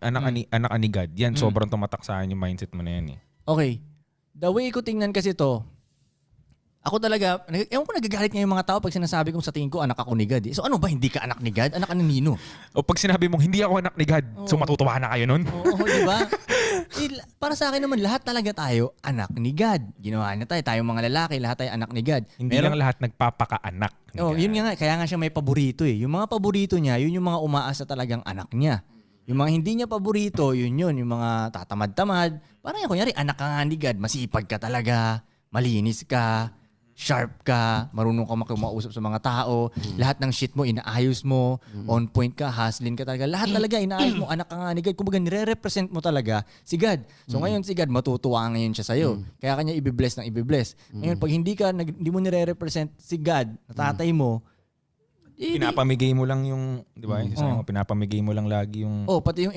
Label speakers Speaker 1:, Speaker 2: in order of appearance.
Speaker 1: anak ani God. Yan, sobrang tumatak sa akin yung mindset mo na yan eh.
Speaker 2: Okay. The way ko tingnan kasi to, ako talaga, ewan ko nagagalit nga yung mga tao pag sinasabi kong sa tingin ko, anak ako ni God. So ano ba, hindi ka anak ni God? Anak ka ni Nino?
Speaker 1: O pag sinabi mong, hindi ako anak ni God, so matutuwa na kayo nun?
Speaker 2: Oo, di ba? Para sa akin naman, lahat talaga tayo anak ni God. Ginawa na tayong mga lalaki, lahat tayo anak ni God.
Speaker 1: Hindi lang lahat nagpapaka-anak ni God.
Speaker 2: Yun nga, kaya nga siya may paborito eh. Yung mga paborito niya, yun yung mga umaasa talagang anak niya. Yung mga hindi niya paborito, yun. Yung mga tatamad-tamad. Parang yung kunyari, anak ka nga ni God, masipag ka talaga, malinis ka, sharp ka, marunong ka makimausap sa mga tao, lahat ng shit mo, inaayos mo, on point ka, hustling ka talaga. Lahat talaga, inaayos mo, anak ka nga ni God. Kumbaga, nire-represent mo talaga si God. So ngayon si God, matutuwa ngayon siya sa'yo. Kaya kanya ibibless ng ibibless. Ngayon, pag hindi mo nire-represent si God, na tatay mo,
Speaker 1: pinapamigay mo lang yung, di ba? Pinapamigay mo lang lagi yung...
Speaker 2: pati yung